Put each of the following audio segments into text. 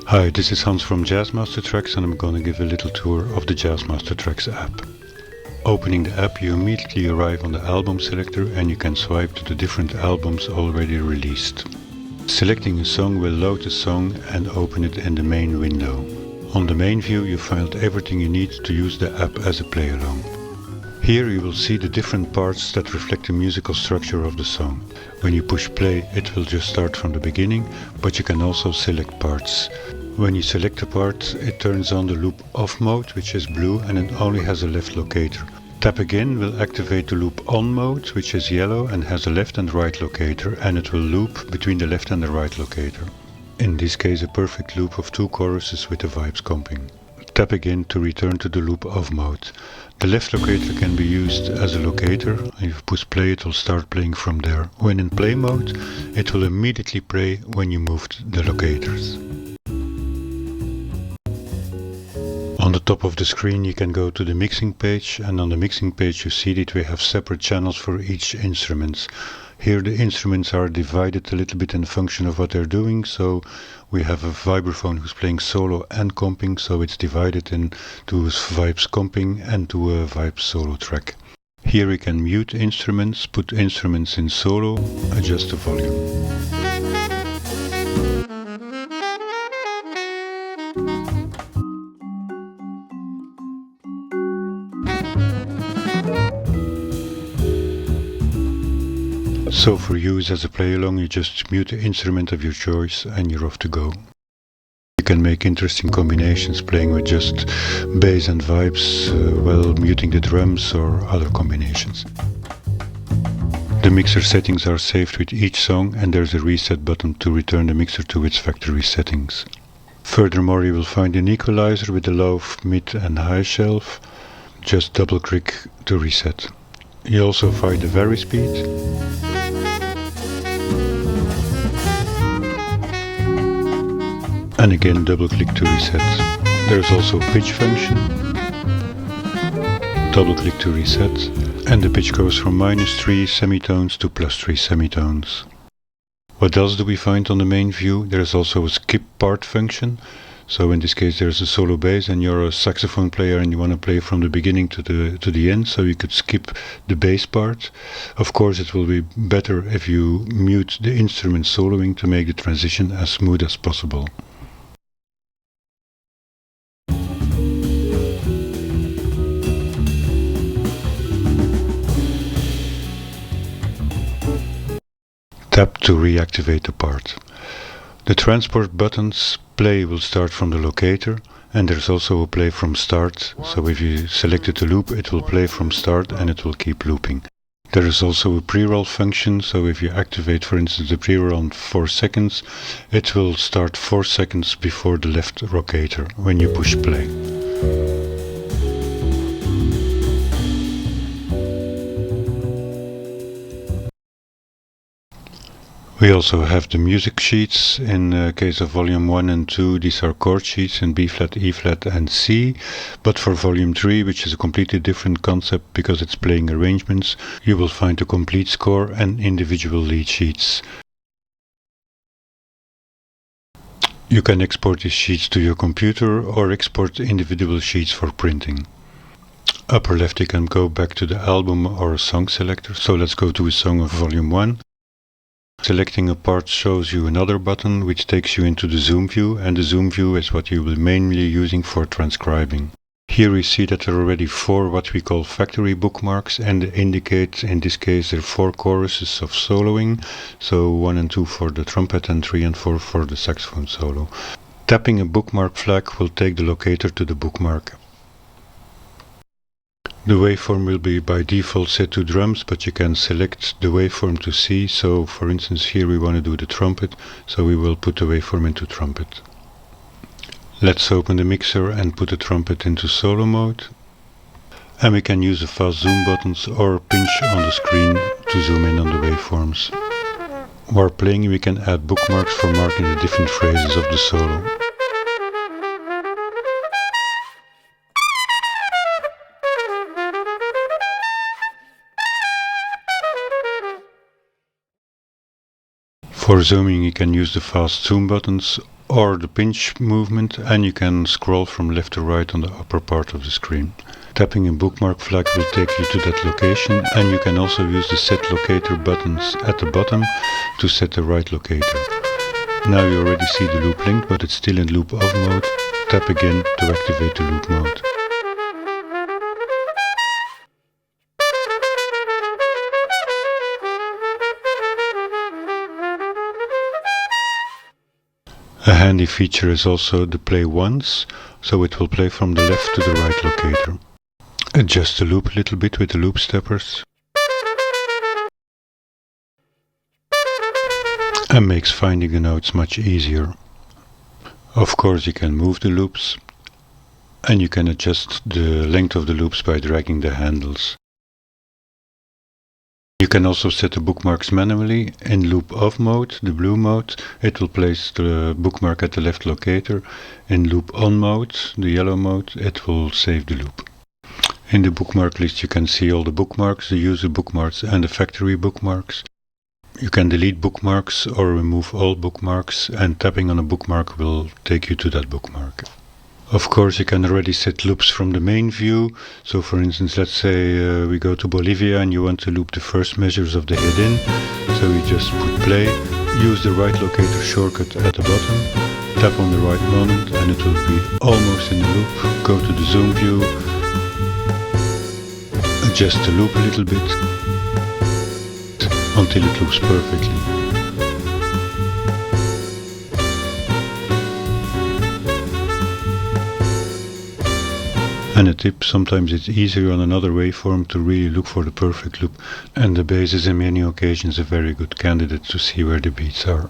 Hi, this is Hans from Jazzmaster Tracks, and I'm gonna give a little tour of the Jazzmaster Tracks app. Opening the app, you immediately arrive on the album selector and you can swipe to the different albums already released. Selecting a song will load the song and open it in the main window. On the main view you find everything you need to use the app as a play-along. Here you will see the different parts that reflect the musical structure of the song. When you push play, it will just start from the beginning, but you can also select parts. When you select a part, it turns on the loop off mode, which is blue, and it only has a left locator. Tap again will activate the loop on mode, which is yellow and has a left and right locator, and it will loop between the left and the right locator. In this case, a perfect loop of 2 choruses with the vibes comping. Tap again to return to the loop off mode. The left locator can be used as a locator. If you push play, it will start playing from there. When in play mode, it will immediately play when you moved the locators. On the top of the screen you can go to the mixing page, and on the mixing page you see that we have separate channels for each instrument. Here the instruments are divided a little bit in function of what they're doing, so we have a vibraphone who's playing solo and comping, so it's divided into vibes comping and to a vibes solo track. Here we can mute instruments, put instruments in solo, adjust the volume. So for use as a play-along, you just mute the instrument of your choice and you're off to go. You can make interesting combinations playing with just bass and vibes while muting the drums or other combinations. The mixer settings are saved with each song, and there's a reset button to return the mixer to its factory settings. Furthermore, you will find an equalizer with the low, mid and high shelf. Just double click to reset. You also find the vary speed. And again double click to reset. There is also a pitch function. Double click to reset, and the pitch goes from -3 semitones to +3 semitones. What else do we find on the main view? There is also a skip part function. So in this case there's a solo bass and you're a saxophone player and you want to play from the beginning to the end, so you could skip the bass part. Of course it will be better if you mute the instrument soloing to make the transition as smooth as possible. Tap to reactivate the part. The transport buttons play will start from the locator, and there's also a play from start, so if you selected the loop it will play from start and it will keep looping. There is also a pre-roll function, so if you activate for instance the pre-roll on 4 seconds, it will start 4 seconds before the left locator when you push play. We also have the music sheets. In case of volume 1 and 2, these are chord sheets in B flat, E flat and C, but for volume 3, which is a completely different concept because it's playing arrangements, you will find a complete score and individual lead sheets. You can export these sheets to your computer or export individual sheets for printing. Upper left you can go back to the album or a song selector, so let's go to a song of volume 1. Selecting a part shows you another button which takes you into the zoom view, and the zoom view is what you will mainly using for transcribing. Here we see that there are already 4 what we call factory bookmarks, and indicate in this case there are 4 choruses of soloing, so 1 and 2 for the trumpet and 3 and 4 for the saxophone solo. Tapping a bookmark flag will take the locator to the bookmark. The waveform will be by default set to drums, but you can select the waveform to C. So for instance here we want to do the trumpet, so we will put the waveform into trumpet. Let's open the mixer and put the trumpet into solo mode. And we can use the fast zoom buttons or pinch on the screen to zoom in on the waveforms. While playing we can add bookmarks for marking the different phrases of the solo. For zooming you can use the fast zoom buttons or the pinch movement, and you can scroll from left to right on the upper part of the screen. Tapping a bookmark flag will take you to that location, and you can also use the set locator buttons at the bottom to set the right locator. Now you already see the loop linked, but it's still in loop off mode. Tap again to activate the loop mode. A handy feature is also the play once, so it will play from the left to the right locator. Adjust the loop a little bit with the loop steppers, and makes finding the notes much easier. Of course, you can move the loops, and you can adjust the length of the loops by dragging the handles. You can also set the bookmarks manually. In loop off mode, the blue mode, it will place the bookmark at the left locator. In loop on mode, the yellow mode, it will save the loop. In the bookmark list you can see all the bookmarks, the user bookmarks and the factory bookmarks. You can delete bookmarks or remove all bookmarks, and tapping on a bookmark will take you to that bookmark. Of course, you can already set loops from the main view. So for instance, let's say we go to Bolivia and you want to loop the first measures of the head in. So you just put play, use the right locator shortcut at the bottom, tap on the right moment and it will be almost in the loop. Go to the zoom view, adjust the loop a little bit until it loops perfectly. And a tip, sometimes it's easier on another waveform to really look for the perfect loop, and the bass is in many occasions a very good candidate to see where the beats are.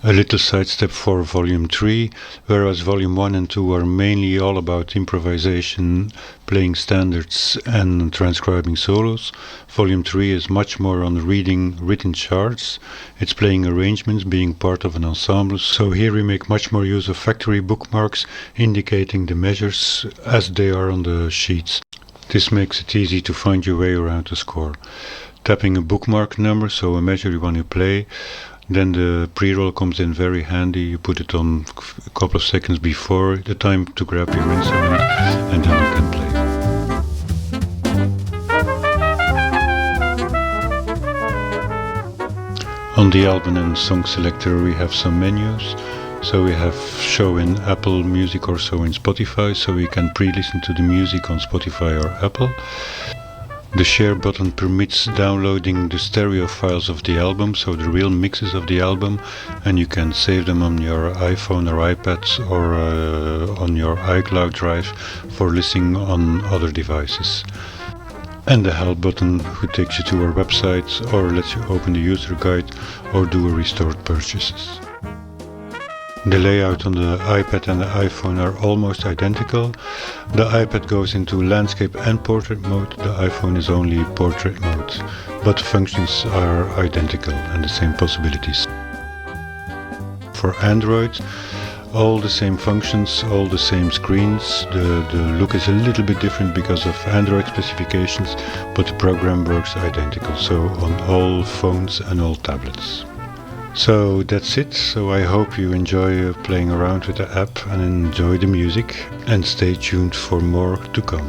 A little sidestep for Volume 3, whereas Volume 1 and 2 are mainly all about improvisation, playing standards and transcribing solos. Volume 3 is much more on reading written charts. It's playing arrangements, being part of an ensemble. So here we make much more use of factory bookmarks, indicating the measures as they are on the sheets. This makes it easy to find your way around the score. Tapping a bookmark number, so a measure you want to play, then the pre-roll comes in very handy. You put it on a couple of seconds before the time to grab your instrument, and then you can play. On the album and song selector we have some menus. So we have show in Apple Music or so in Spotify, so we can pre-listen to the music on Spotify or Apple. The share button permits downloading the stereo files of the album, so the real mixes of the album, and you can save them on your iPhone or iPad or on your iCloud drive for listening on other devices. And the help button, who takes you to our website or lets you open the user guide or do a restored purchases. The layout on the iPad and the iPhone are almost identical. The iPad goes into landscape and portrait mode, the iPhone is only portrait mode, but the functions are identical and the same possibilities. For Android, all the same functions, all the same screens. The look is a little bit different because of Android specifications, but the program works identical, so on all phones and all tablets. So that's it. So I hope you enjoy playing around with the app and enjoy the music, and stay tuned for more to come.